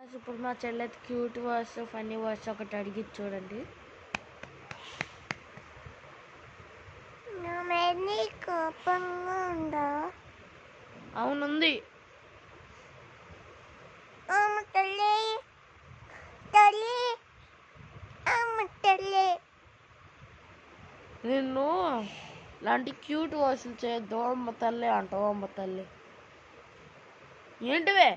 ఇప్పుడు మా చెల్లెది cute words funny words ఒకటి అడిగి చూడండి. కోపంగా ఉందా? అవునుంది. తల్లి తల్లి తల్లి నిన్ను ఇలాంటి క్యూట్ వర్డ్స్ చేద్దాం అమ్మ తల్లి అంటావు. అమ్మ తల్లి ఏంటివే?